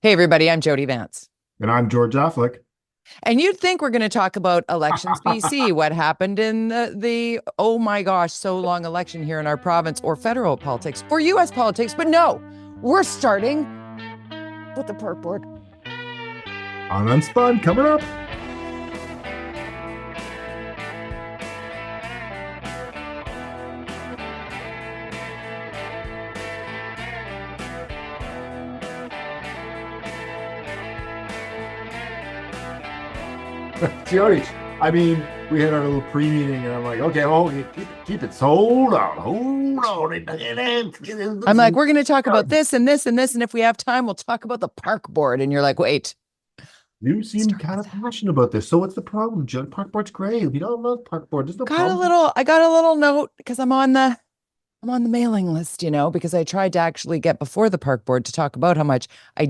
Hey, everybody, I'm Jody Vance. And I'm George-Affleck. And you'd think we're going to talk about elections BC, what happened in the oh my gosh, so long election here in our province, or federal politics, or US politics. But no, we're starting with the Park Board. On Unspun, coming up. Jody, I mean, we had our little pre-meeting, and I'm like, okay, keep it. So hold on. I'm like, we're going to talk about this and this and this, and if we have time, we'll talk about the Park Board. And you're like, wait. You seem kind of passionate about this. So what's the problem, Jody? Park Board's great. We don't love Park Board. There's no problem. I got a little note because I'm on the mailing list, because I tried to actually get before the Park Board to talk about how much I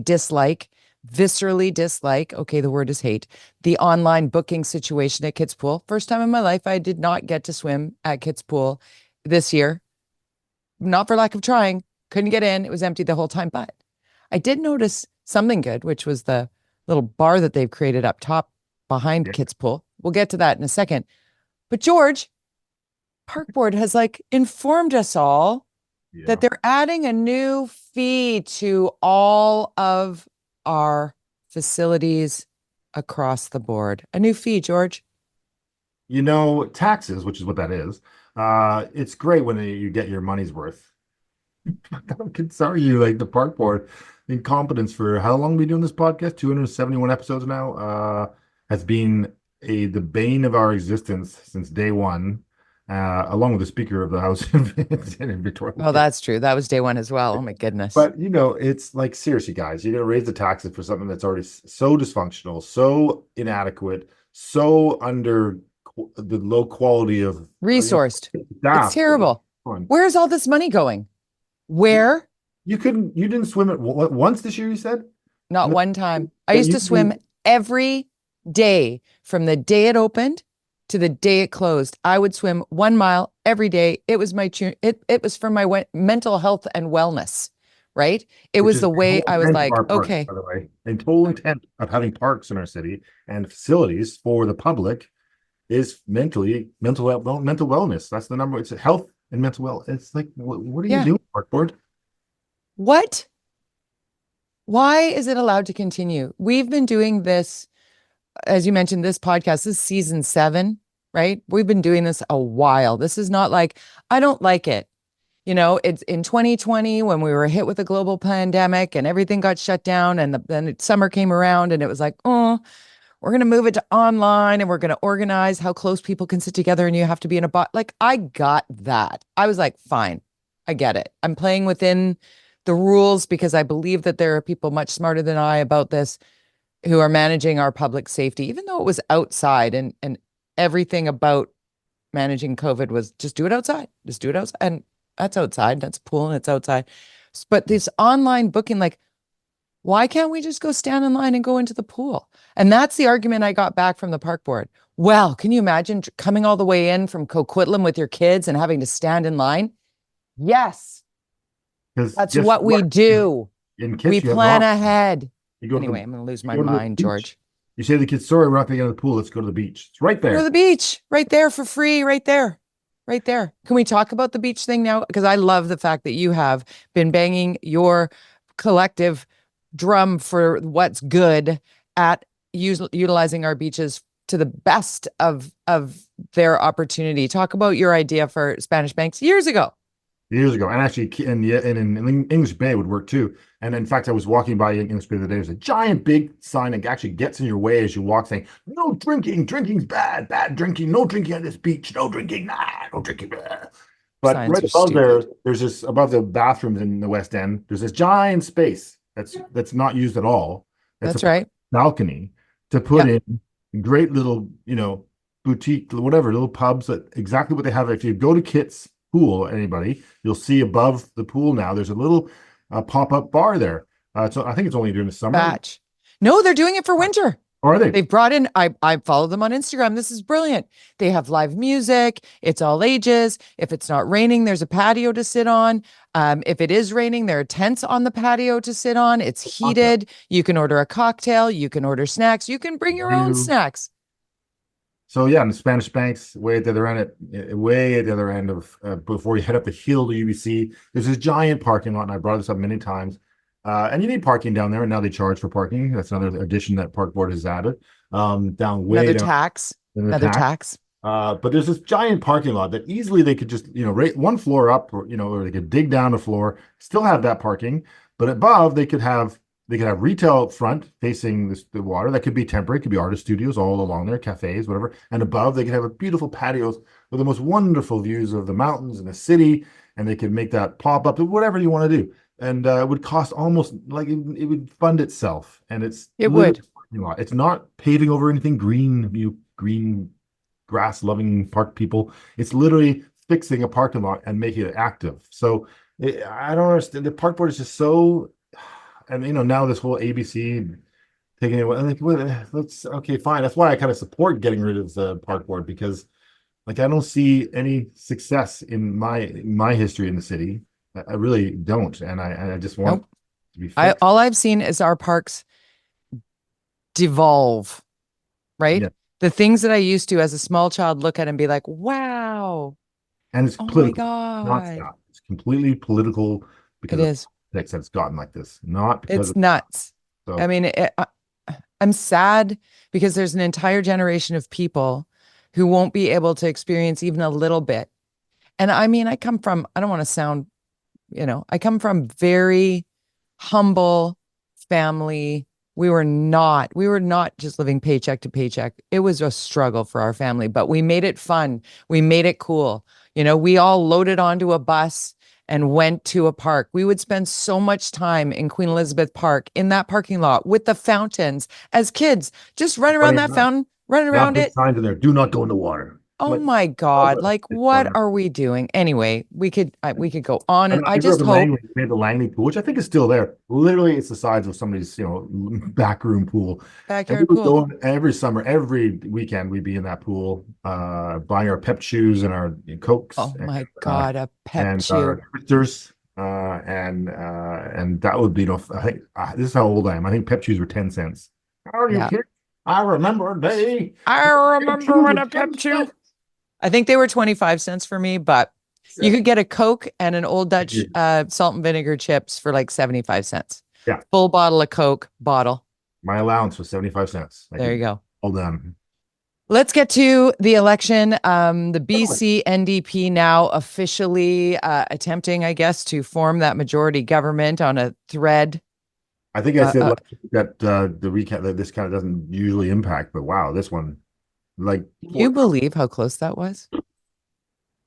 viscerally dislike, okay, the word is hate, the online booking situation at Kitspool. First time in my life, I did not get to swim at Kitspool this year. Not for lack of trying. Couldn't get in. It was empty the whole time. But I did notice something good, which was the little bar that they've created up top behind Kitspool. We'll get to that in a second. But George, Park Board has informed us all that they're adding a new fee to all of our facilities across the board. A new fee, George. Taxes, which is what that is. It's great when you get your money's worth. I'm sorry, the Park Board incompetence for how long have we been doing this podcast? 271 episodes now. Has been the bane of our existence since day one. Along with the Speaker of the House in Victoria. Oh, that's true. That was day one as well. Oh my goodness. But it's like, seriously, guys, you're going to raise the taxes for something that's already so dysfunctional, so inadequate, so under the low quality of resourced. It's terrible. Where's all this money going? Where? You didn't swim it once this year, you said? Not one time. I used to swim every day from the day it opened to the day it closed. I would swim 1 mile every day. It was it was for my mental health and wellness, right? It was the way I was like, okay. By the way, and total intent of having parks in our city and facilities for the public is mental wellness. That's the number. It's health and mental wellness. It's like, what are you doing, Park Board? What? Why is it allowed to continue? We've been doing this, as you mentioned, this podcast, this is season 7, right? We've been doing this a while. This is not like, I don't like it. It's in 2020 when we were hit with a global pandemic and everything got shut down, and then summer came around and it was like, oh, we're going to move it to online and we're going to organize how close people can sit together and you have to be in a bot. I got that. I was like, fine, I get it. I'm playing within the rules because I believe that there are people much smarter than I about this who are managing our public safety, even though it was outside and everything about managing COVID was just do it outside. Just do it outside. And that's outside. That's a pool and it's outside. But this online booking, why can't we just go stand in line and go into the pool? And that's the argument I got back from the Park Board. Well, can you imagine coming all the way in from Coquitlam with your kids and having to stand in line? Yes. That's what we do. We plan ahead. Anyway, I'm going to lose my mind, George. You say to the kids, sorry, we're not going to get to the pool. Let's go to the beach. It's right there. Go to the beach. Right there for free. Right there. Right there. Can we talk about the beach thing now? Because I love the fact that you have been banging your collective drum for what's good at utilizing our beaches to the best of their opportunity. Talk about your idea for Spanish Banks years ago. And actually, and in English Bay would work too. And in fact, I was walking by English Bay the other day. There's a giant big sign that actually gets in your way as you walk, saying, "No drinking. Drinking's bad. Bad drinking. No drinking on this beach. No drinking. No drinking." Blah. But signs right above there's this above the bathrooms in the West End. There's this giant space that's not used at all. That's right. Balcony to put in great little boutique, whatever, little pubs. That exactly what they have. If you go to Kits Pool, anybody, you'll see above the pool now there's a little pop-up bar there. So I think it's only during the summer. No, they're doing it for winter. Or are they? They've brought in, I follow them on Instagram. This is brilliant. They have live music. It's all ages. If it's not raining, there's a patio to sit on. If it is raining, there are tents on the patio to sit on. It's heated. You can order a cocktail. You can order snacks. You can bring your own snacks. So yeah, in the Spanish Banks, way at the other end, way at the other end of before you head up the hill to UBC, there's this giant parking lot, and I brought this up many times. And you need parking down there, and now they charge for parking. That's another addition that Park Board has added. Down way Another down, tax. Another tax. But there's this giant parking lot that easily they could just, rate one floor up, or or they could dig down a floor, still have that parking, but above they could have retail up front facing the water. That could be temporary, it could be artist studios all along there, cafes, whatever. And above they could have a beautiful patios with the most wonderful views of the mountains and the city, and they could make that pop up, whatever you want to do. And it would cost almost like it would fund itself. And it would. It's not paving over anything green, green grass loving park people. It's literally fixing a parking lot and making it active. So I don't understand. The Park Board is just so, and now this whole ABC taking it away. I'm like, well, okay, fine. That's why I kind of support getting rid of the Park Board, because I don't see any success in my history in the city. I really don't, and I just want to be fixed. All I've seen is our parks devolve, right? Yeah. The things that I used to as a small child look at and be like, wow. And it's political. My God. It's completely political because it is. That it's gotten like this, not because it's nuts. So. I mean, I'm sad because there's an entire generation of people who won't be able to experience even a little bit. And I mean, I come from very humble family. We were not just living paycheck to paycheck. It was a struggle for our family, but we made it fun. We made it cool. We all loaded onto a bus and went to a park. We would spend so much time in Queen Elizabeth Park, in that parking lot with the fountains as kids, just run around that fountain, running around it. Signs in there, do not go in the water. Oh my God! What are we doing? Anyway, we could go on, and I just hope we made the Langley pool, which I think is still there. Literally, it's the size of somebody's backroom pool. Backyard pool. Every summer, every weekend, we'd be in that pool, buying our Pep shoes and our Cokes. Oh my God, a Pep shoe. Our twisters, and that would be I think this is how old I am. I think Pep shoes were 10 cents. Are you kidding? I remember when a Pep shoe. I think they were 25 cents for me, but you could get a Coke and an Old Dutch salt and vinegar chips for like 75 cents. Yeah. Full bottle of Coke, bottle. My allowance was 75 cents. There you go. All done. Let's get to the election. The BC NDP now officially attempting, I guess, to form that majority government on a thread. I think I said that the recap that this kind of doesn't usually impact, but wow, this one. You believe how close that was?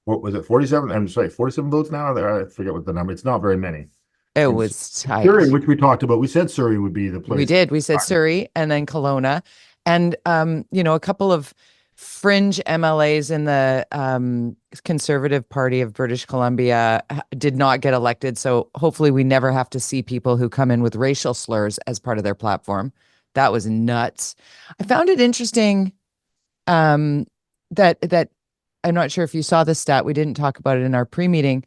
What was it? 47? I'm sorry, 47 votes now. I forget what the number. It's not very many. It was tight. Surrey, which we talked about. We said Surrey would be the place. We did. We said Surrey and then Kelowna, and a couple of fringe MLAs in the Conservative Party of British Columbia did not get elected. So hopefully, we never have to see people who come in with racial slurs as part of their platform. That was nuts. I found it interesting. That I'm not sure if you saw the stat. We didn't talk about it in our pre-meeting,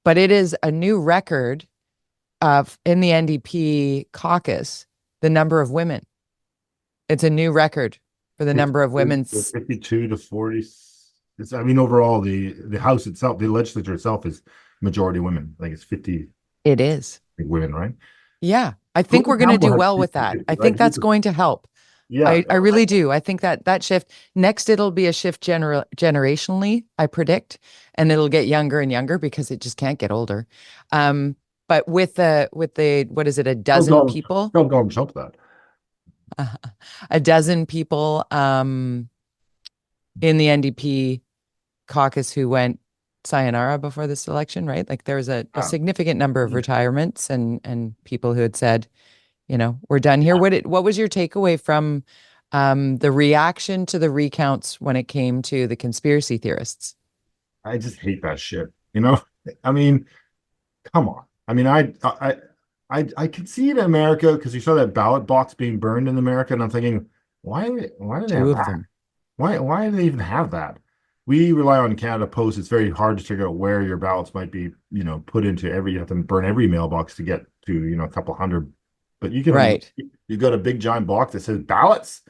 but it is a new record in the NDP caucus, the number of women. It's a new record for the number of women. 52 to 40. Overall, the House itself, the legislature itself is majority women. I think it's 50. It is. Women, right? Yeah. I think we're going to do well with that. I think that's going to help. Yeah, I really do. I think that shift next, it'll be a shift generationally, I predict, and it'll get younger and younger because it just can't get older. But with the what is it, a dozen people? Don't go and jump that. A dozen people in the NDP caucus who went sayonara before this election, right? Like there was a significant number of retirements and people who had said, we're done here. What was your takeaway from the reaction to the recounts when it came to the conspiracy theorists? I just hate that shit. I mean, come on. I mean, I can see it in America because you saw that ballot box being burned in America, and I'm thinking, Why do they Two have of that? them. Why do they even have that? We rely on Canada Post. It's very hard to figure out where your ballots might be, put into every, you have to burn every mailbox to get to, a couple hundred. But Right. you got a big giant box that says ballots.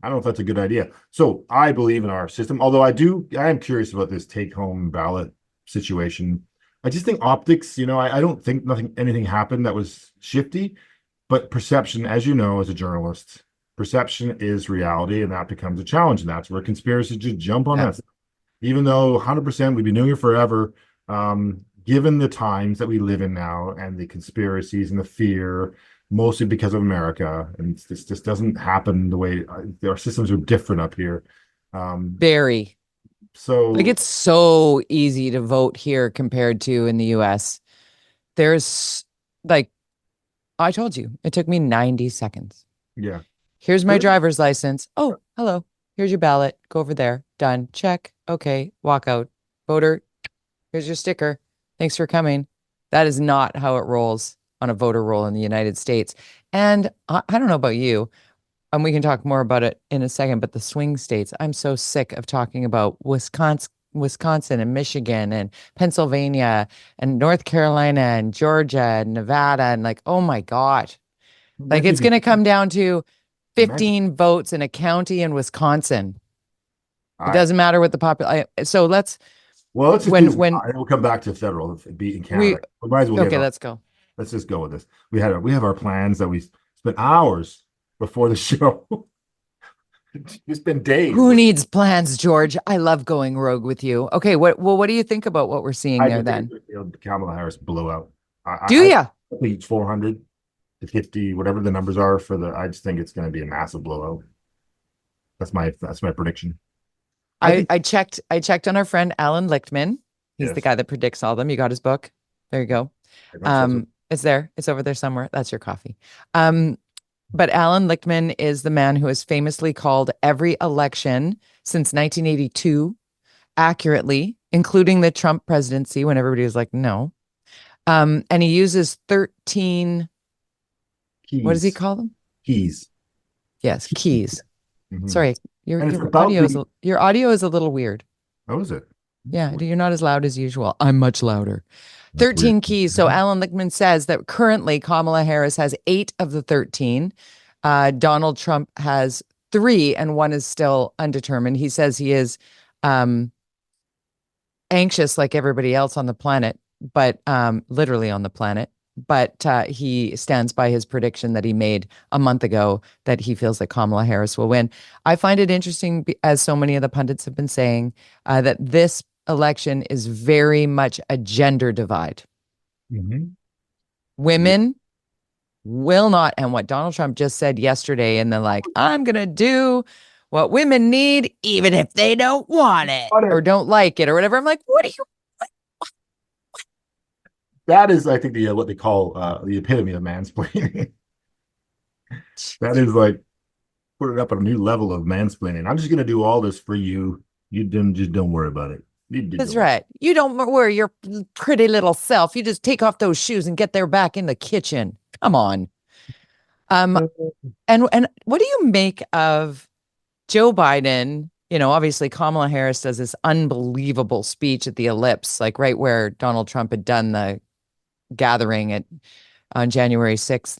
I don't know if that's a good idea. So I believe in our system, although I am curious about this take home ballot situation. I just think optics, I don't think anything happened that was shifty, but perception, as you know, as a journalist, perception is reality, and that becomes a challenge. And that's where conspiracies just jump on Yeah. us. Even though 100% we've been doing it forever, given the times that we live in now and the conspiracies and the fear, mostly because of America, and this just doesn't happen the way our systems are different up here. Very. So Like it's so easy to vote here compared to in the US. There's like, I told you, it took me 90 seconds. yeah, Here's my driver's license. Oh, hello. Here's your ballot. Go over there. Done. Check. Okay. Walk out. Voter, here's your sticker. Thanks for coming. That is not how it rolls on a voter roll in the United States. And I don't know about you, and we can talk more about it in a second, but the swing states, I'm so sick of talking about Wisconsin and Michigan and Pennsylvania and North Carolina and Georgia and Nevada. And like, oh my God, like it's going to come down to 15 votes in a county in Wisconsin. It doesn't matter what the population. So let's just when we'll come back to federal be in Canada. We might as well let's go. Let's just go with this. We have our plans that we spent hours before the show. It's been days. Who needs plans, George? I love going rogue with you. Okay, what do you think about what we're seeing there then? Kamala Harris blowout. Do you? 400 to 50, whatever the numbers are I just think it's going to be a massive blowout. That's my prediction. I checked on our friend Alan Lichtman. He's Yes. the guy that predicts all of them. You got his book. There you go. It's there. It's over there somewhere. That's your coffee. But Alan Lichtman is the man who has famously called every election since 1982 accurately, including the Trump presidency when everybody was like, no. And he uses 13 keys. What does he call them? Keys. Yes, keys. Mm-hmm. Sorry, your audio is a little weird. Oh, is it? Yeah, you're not as loud as usual. I'm much louder. 13 keys. So Alan Lichtman says that currently Kamala Harris has 8 of the 13. Donald Trump has 3, and 1 is still undetermined. He says he is anxious like everybody else on the planet, but literally on the planet. But he stands by his prediction that he made a month ago that he feels that Kamala Harris will win. I find it interesting, as so many of the pundits have been saying, that this election is very much a gender divide. Mm-hmm. Women will not, and what Donald Trump just said yesterday, and they're like, I'm going to do what women need, even if they don't want it or don't like it or whatever. I'm like, what are you? That is, I think, what they call the epitome of mansplaining. That is like put it up at a new level of mansplaining. I'm just going to do all this for you. You don't worry about it. That's right. You don't worry your pretty little self. You just take off those shoes and get there back in the kitchen. Come on. And what do you make of Joe Biden? You know, obviously Kamala Harris does this unbelievable speech at the Ellipse, like right where Donald Trump had done the gathering on January 6th.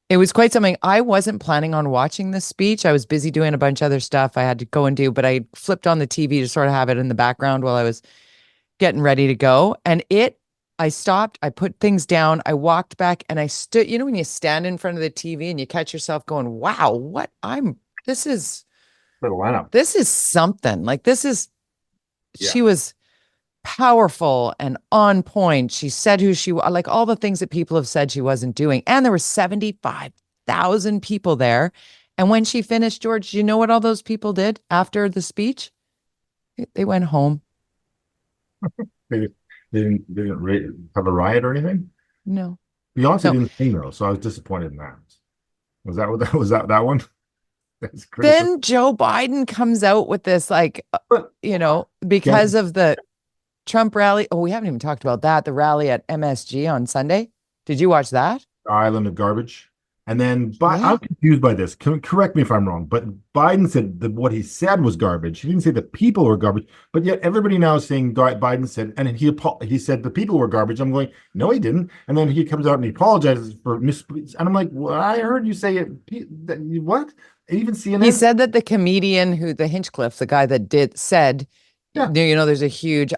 It was quite something. I wasn't planning on watching this speech. I was busy doing a bunch of other stuff I had to go and do, but I flipped on the TV to sort of have it in the background while I was getting ready to go. And I stopped, I put things down, I walked back and I stood, when you stand in front of the TV and you catch yourself going, wow, this is something. Like she was powerful and on point. She said who she was, like all the things that people have said she wasn't doing. And there were 75,000 people there. And when she finished, George, do you know what all those people did after the speech? They went home. They didn't have a riot or anything? No. Beyonce didn't sing though, so I was disappointed in that. Was that one? That's crazy. Then Joe Biden comes out with this, because of the Trump rally. Oh, we haven't even talked about that. The rally at MSG on Sunday. Did you watch that? Island of Garbage. And then Yeah. I'm confused by this. Correct me if I'm wrong, but Biden said that what he said was garbage. He didn't say the people were garbage, but yet everybody now is saying Biden said, and he said the people were garbage. I'm going, no, he didn't. And then he comes out and he apologizes for and I'm like, well, I heard you say it. What? Even CNN. He said that the comedian the Hinchcliffe, the guy that said, Yeah. there's a huge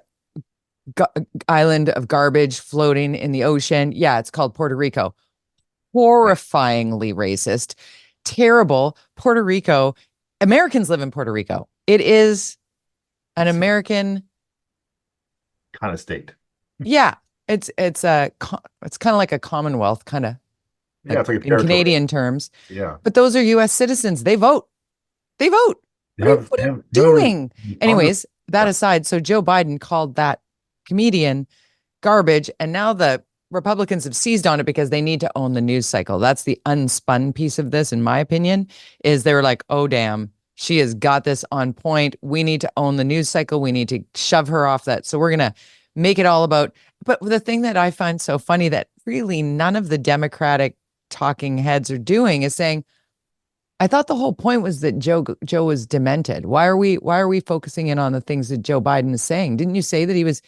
island of garbage floating in the ocean. Yeah, it's called Puerto Rico. Horrifyingly racist, terrible. Puerto Rico, Americans live in Puerto Rico. It is an American kind of state. Yeah, it's kind of like a Commonwealth, kind of. Yeah, it's like a in Canadian terms. Yeah, but those are U.S. citizens. They vote. What are you doing? Anyways, that aside, so Joe Biden called that comedian garbage, and now the Republicans have seized on it because they need to own the news cycle. That's the unspun piece of this, in my opinion, is they were like, oh, damn, she has got this on point. We need to own the news cycle. We need to shove her off that. So we're going to make it all about. But the thing that I find so funny that really none of the Democratic talking heads are doing is saying, I thought the whole point was that Joe was demented. Why are we focusing in on the things that Joe Biden is saying? Didn't you say that he was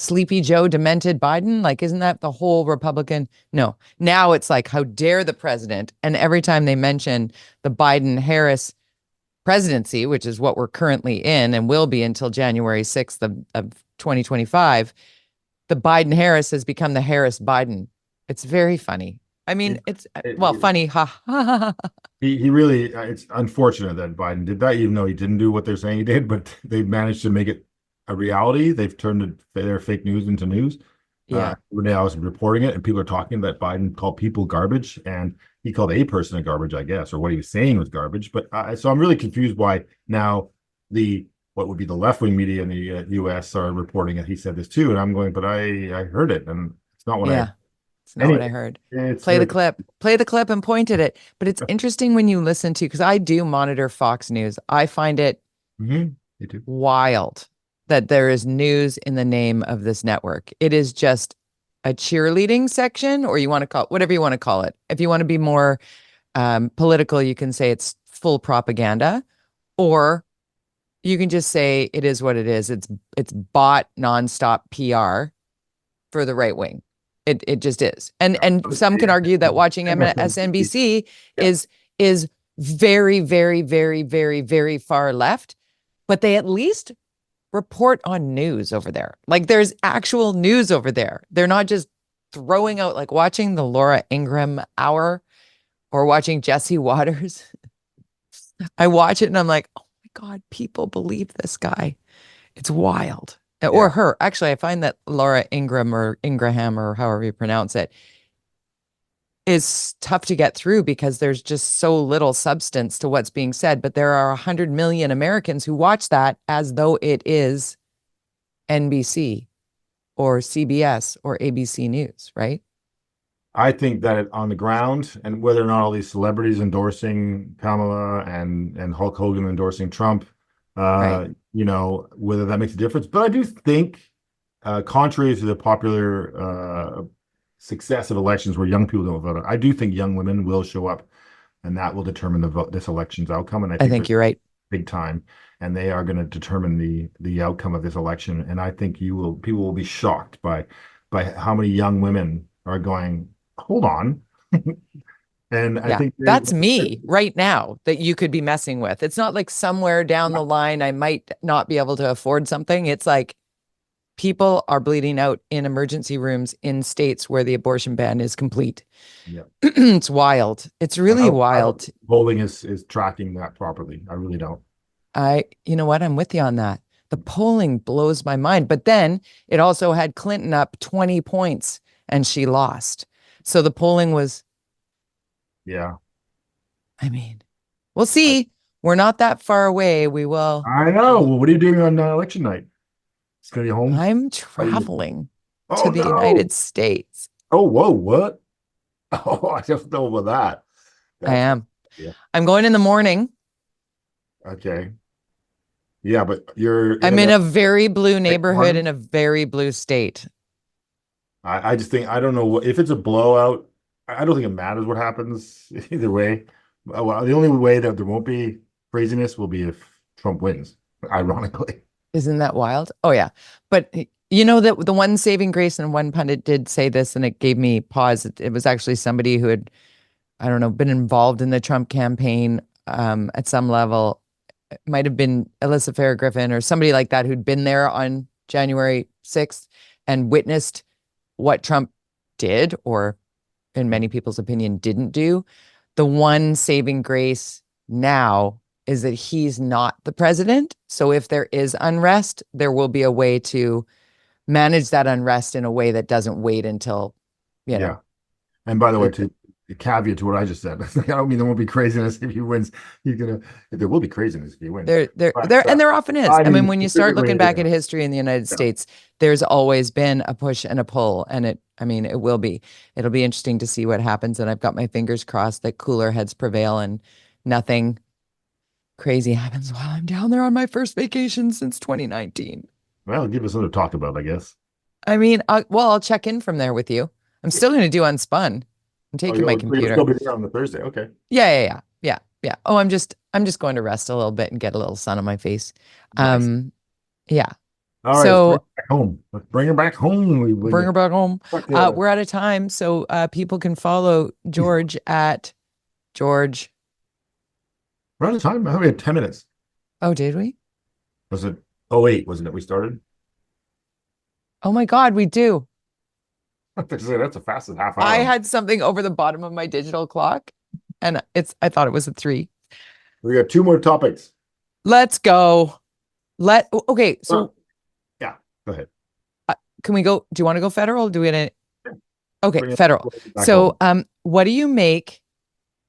Sleepy Joe, demented Biden? Like, isn't that the whole Republican? No. Now it's like, how dare the president? And every time they mention the Biden-Harris presidency, which is what we're currently in and will be until January 6th of 2025, the Biden-Harris has become the Harris-Biden. It's very funny. I mean, it's funny. Ha. He really, it's unfortunate that Biden did that, even though he didn't do what they're saying he did, but they've managed to make it a reality. They've turned their fake news into news. Yeah. Renee was reporting it, and people are talking that Biden called people garbage, and he called a person a garbage, I guess, or what he was saying was garbage. But so I'm really confused why now what would be the left-wing media in the U.S. are reporting that he said this too, and I'm going, but I heard it, and it's not what It's not what I heard. Play the clip and point at it. But it's interesting when you listen to, because I do monitor Fox News. I find it wild that there is news in the name of this network. It is just a cheerleading section, or you want to call it whatever you want to call it. If you want to be more political, you can say it's full propaganda, or you can just say it is what it is. It's bought nonstop PR for the right wing. It just is. And some can argue that watching MSNBC is very, very, very, very, very far left, but they at least report on news over there. Like, there's actual news over there. They're not just throwing out, like watching the Laura Ingraham hour or watching Jesse Waters. I watch it and I'm like, oh my God, people believe this guy. It's wild. Or her. Actually, I find that Laura Ingraham or however you pronounce it is tough to get through because there's just so little substance to what's being said. But there are 100 million Americans who watch that as though it is NBC or CBS or ABC News, right? I think that on the ground, and whether or not all these celebrities endorsing Kamala and Hulk Hogan endorsing Trump, right, whether that makes a difference. But I do think, contrary to the popular success of elections where young people don't vote, I do think young women will show up, and that will determine this election's outcome. And I think you're right, big time, and they are going to determine the outcome of this election. And I think people will be shocked by how many young women are going, hold on. And I think that's me right now that you could be messing with. It's not like somewhere down the line I might not be able to afford something. It's like people are bleeding out in emergency rooms in states where the abortion ban is complete. Yeah. It's wild. It's really wild. Polling is tracking that properly. I really don't. You know what? I'm with you on that. The polling blows my mind. But then it also had Clinton up 20 points and she lost. So the polling was. Yeah. I mean, we'll see. We're not that far away. We will. I know. Well, what are you doing on election night? It's going to be home? I'm traveling to the United States. Oh, whoa, what? Oh, I just know about that. I am. Yeah. I'm going in the morning. Okay. Yeah, but I'm in a very blue neighborhood in a very blue state. I just think, I don't know if it's a blowout. I don't think it matters what happens either way. Well, the only way that there won't be craziness will be if Trump wins, ironically. Isn't that wild? Oh yeah. But you know that the one saving grace, and one pundit did say this and it gave me pause. It was actually somebody who had, I don't know, been involved in the Trump campaign at some level. It might have been Alyssa Farah Griffin or somebody like that who'd been there on January 6th and witnessed what Trump did, or in many people's opinion, didn't do. The one saving grace now is that he's not the president. So if there is unrest, there will be a way to manage that unrest in a way that doesn't wait until, you know. Yeah. And by the way, to caveat to what I just said, I don't mean there won't be craziness if he wins. There will be craziness if he wins. And there often is. I mean, when you start looking back at yeah. history in the United States, there's always been a push and a pull, and it'll be interesting to see what happens. And I've got my fingers crossed that cooler heads prevail and nothing crazy happens while I'm down there on my first vacation since 2019. Well, give us something to talk about, I guess. I mean, I'll check in from there with you. I'm still going to do Unspun. I'm taking my computer. You'll still be there on the Thursday. Okay. Yeah. Oh, I'm just going to rest a little bit and get a little sun on my face. Nice. Yeah. All right. So let's bring her back home. Bring her back home. We're out of time, so people can follow George at George. We're out of time. I think we had 10 minutes. Oh, did we? Was it 08, wasn't it? We started? Oh my God, we do. That's the fastest half hour. I had something over the bottom of my digital clock, and I thought it was a 3. We got 2 more topics. Let's go. Okay. So yeah, go ahead. Can we go? Do you want to go federal? Or do we? Okay, Bring federal. So, home. what do you make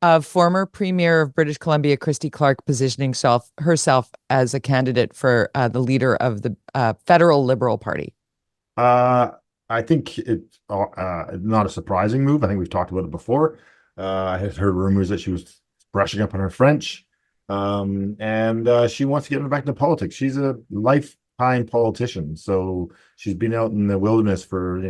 of former Premier of British Columbia, Christy Clark, positioning herself as a candidate for the leader of the federal Liberal Party? I think it's not a surprising move. I think we've talked about it before. I had heard rumors that she was brushing up on her French, and she wants to get back into politics. She's a lifetime politician, so she's been out in the wilderness for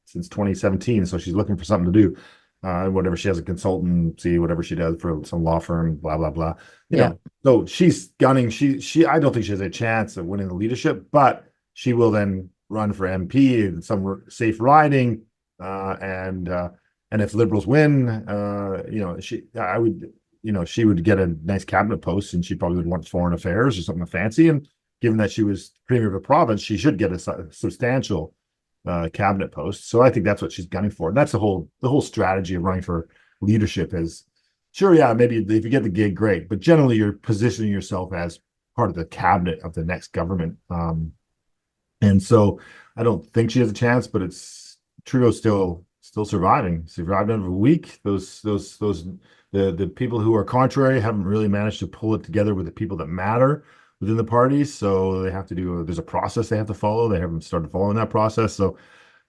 since 2017. So she's looking for something to do. Whatever she has a consultancy, whatever she does for some law firm, blah blah blah. You know, so she's gunning. She I don't think she has a chance of winning the leadership, but she will then run for MP in some safe riding, and if Liberals win, she would get a nice cabinet post, and she probably would want foreign affairs or something fancy. And given that she was premier of a province, she should get a substantial cabinet post. So I think that's what she's gunning for. And that's the whole strategy of running for leadership is, sure, yeah, maybe if you get the gig, great, but generally you're positioning yourself as part of the cabinet of the next government. And so I don't think she has a chance, but Trudeau's still surviving. Survived over a week. The people who are contrary haven't really managed to pull it together with the people that matter within the party. So they have to there's a process they have to follow. They haven't started following that process. So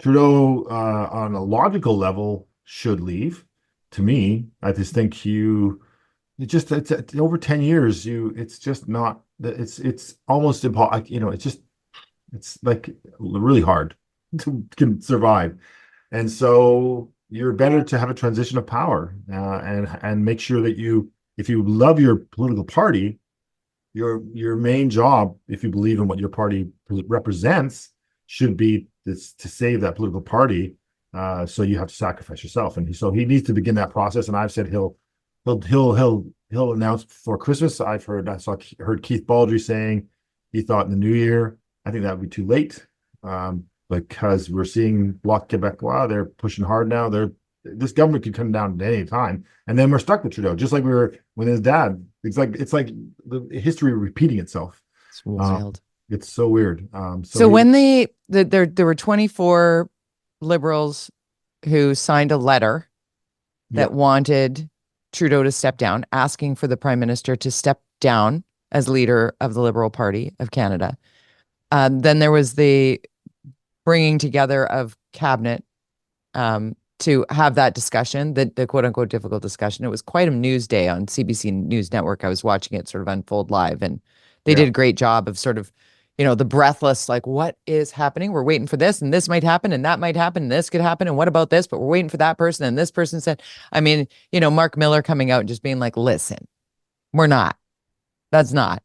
Trudeau, on a logical level, should leave. To me, I just think it's over 10 years. It's just not, it's almost impossible. It's like really hard to can survive. And so you're better to have a transition of power, and make sure that if you love your political party, your main job, if you believe in what your party represents, should be to save that political party. So you have to sacrifice yourself, and so he needs to begin that process. And I've said he'll announce before Christmas. I heard Keith Baldry saying he thought in the new year. I think that would be too late, because we're seeing Bloc Québécois. They're pushing hard now. This government could come down at any time, and then we're stuck with Trudeau, just like we were with his dad. It's like the history repeating itself. It's wild. It's so weird. So when there were 24 Liberals who signed a letter that wanted Trudeau to step down, asking for the Prime Minister to step down as leader of the Liberal Party of Canada. Then there was the bringing together of cabinet to have that discussion, the quote unquote difficult discussion. It was quite a news day on CBC News Network. I was watching it sort of unfold live, and they did a great job of sort of, the breathless, like, what is happening? We're waiting for this, and this might happen, and that might happen, and this could happen, and what about this? But we're waiting for that person, and this person said, I mean, Mark Miller coming out and just being like, listen, we're not. That's not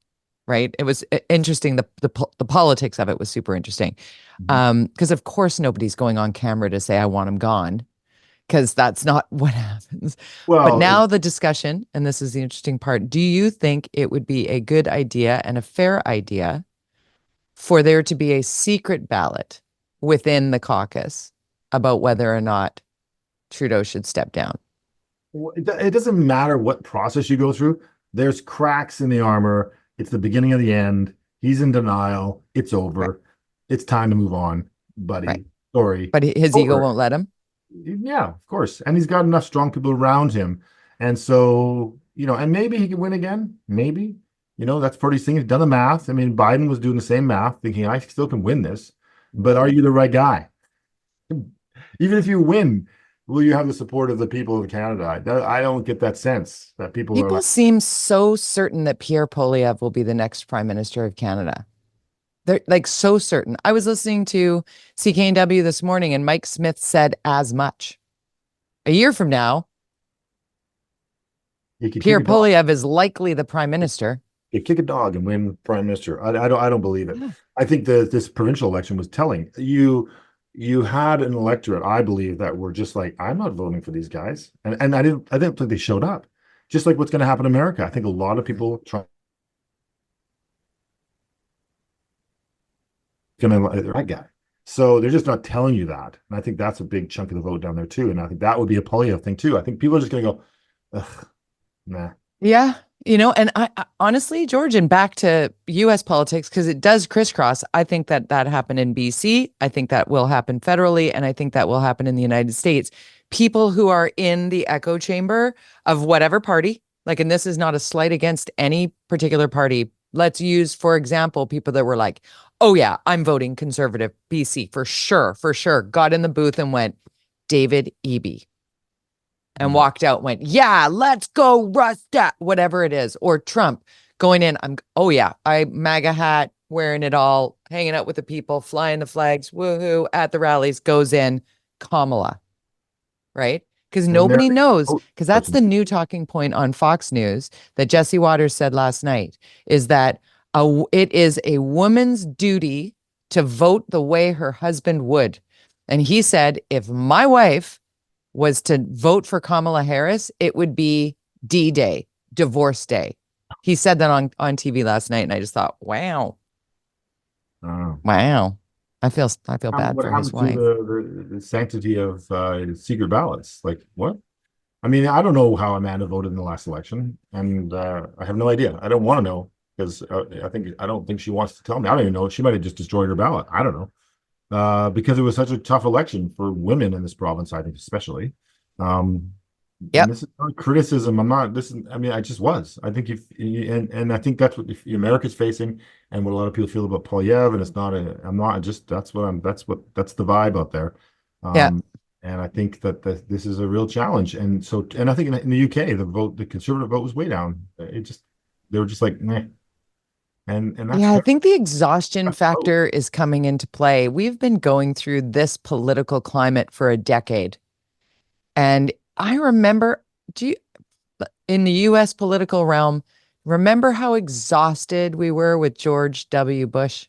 right. It was interesting. The politics of it was super interesting. Because of course nobody's going on camera to say I want him gone, because that's not what happens. But Well, now the discussion, and this is the interesting part. Do you think it would be a good idea and a fair idea for there to be a secret ballot within the caucus about whether or not Trudeau should step down? it doesn't matter what process you go through. There's cracks in the armor. It's the beginning of the end. He's in denial. It's over. Right. It's time to move on, buddy. Right. Sorry. But his ego won't let him. Yeah, of course. And he's got enough strong people around him. And so, and maybe he can win again. Maybe. That's pretty thing. He's done the math. I mean, Biden was doing the same math, thinking I still can win this. But are you the right guy? Even if you win, will you have the support of the people of Canada? I don't get that sense that people seem so certain that Pierre Poilievre will be the next Prime Minister of Canada. They're like so certain. I was listening to CKNW this morning, and Mike Smith said as much. A year from now, Pierre Poilievre is likely the Prime Minister. You kick a dog and win Prime Minister. I don't believe it. Yeah. I think this provincial election was telling. You had an electorate, I believe, that were just like, I'm not voting for these guys. And I didn't think they showed up. Just like what's going to happen in America. I think a lot of people try the right guy. So they're just not telling you that. And I think that's a big chunk of the vote down there too. And I think that would be a Poilievre thing too. I think people are just going to go, ugh, nah. Yeah. And I honestly, George, and back to US politics, because it does crisscross. I think that happened in BC. I think that will happen federally. And I think that will happen in the United States. People who are in the echo chamber of whatever party, and this is not a slight against any particular party. Let's use, for example, people that were like, oh yeah, I'm voting Conservative BC for sure. Got in the booth and went, David-Eby. And walked out, went, yeah, let's go, Rasta, whatever it is. Or Trump going in, I MAGA hat, wearing it all, hanging out with the people, flying the flags, woohoo, at the rallies, goes in, Kamala, right? Because nobody knows, because that's the new talking point on Fox News that Jesse Waters said last night, is that it is a woman's duty to vote the way her husband would. And he said, if my wife was to vote for Kamala Harris, it would be D-Day, divorce day. He said that on TV last night, and I just thought, wow. Wow. I feel bad for his wife. The sanctity of secret ballots. Like, what? I mean, I don't know how Amanda voted in the last election, and I have no idea. I don't want to know, because I don't think she wants to tell me. I don't even know. She might have just destroyed her ballot. I don't know. Because it was such a tough election for women in this province, I think, especially. This is not criticism. I just was. I think and I think that's what America's facing, and what a lot of people feel about Poilievre. And it's not that's the vibe out there. And I think that this is a real challenge. And I think in the UK, the Conservative vote was way down. They were just like, meh. And that's I think the exhaustion factor is coming into play. We've been going through this political climate for a decade. And I remember, in the US political realm, remember how exhausted we were with George W. Bush?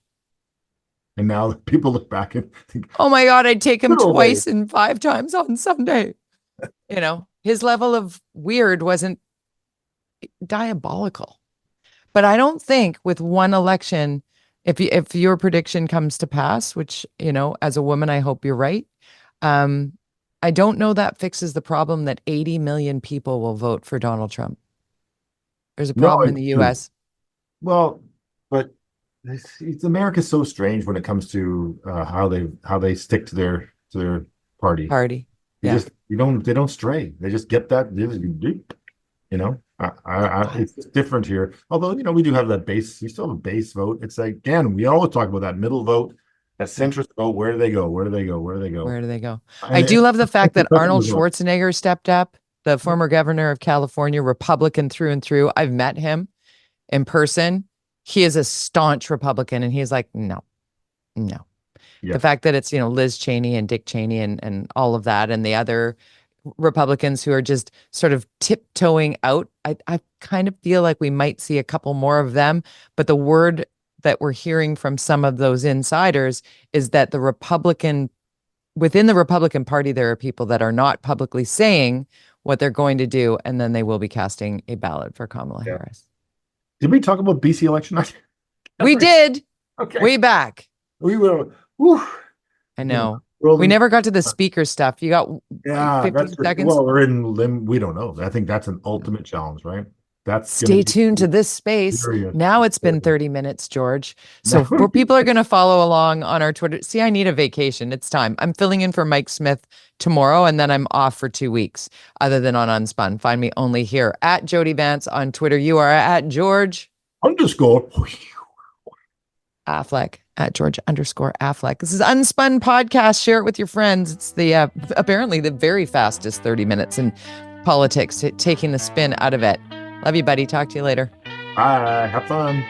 And now people look back and think, oh my God, I'd take him twice and 5 times on Sunday. His level of weird wasn't diabolical. But I don't think with one election, if your prediction comes to pass, which, as a woman, I hope you're right. I don't know that fixes the problem that 80 million people will vote for Donald Trump. There's a problem in the US. Well, but America's so strange when it comes to how they stick to their party. They don't stray. They just get that, it's different here. Although, we do have that base. We still have a base vote. It's like, again, we always talk about that middle vote, that centrist vote. Where do they go? I do love the fact that Arnold Schwarzenegger stepped up, the former governor of California, Republican through and through. I've met him in person. he is a staunch Republican, and he's like, no. Yeah. The fact that it's, Liz Cheney and Dick Cheney and all of that, and the other Republicans who are just sort of tiptoeing out. I kind of feel like we might see a couple more of them, but the word that we're hearing from some of those insiders is that within the Republican Party, there are people that are not publicly saying what they're going to do, and then they will be casting a ballot for Kamala Harris. Did we talk about BC election night? We did. Okay. Way back. We will. Whew. I know. We never got to the speaker stuff. You got 15 seconds. Well, we're in limb. We don't know. I think that's an ultimate challenge, right? Stay tuned to this space. Serious. Now it's been 30 minutes, George. So people are going to follow along on our Twitter. See, I need a vacation. It's time. I'm filling in for Mike Smith tomorrow, and then I'm off for 2 weeks, other than on Unspun. Find me only here at Jody Vance on Twitter. You are at George_Affleck. At George_Affleck. This is Unspun Podcast. Share it with your friends. It's the apparently the very fastest 30 minutes in politics, taking the spin out of it. Love you, buddy. Talk to you later. Bye. Have fun.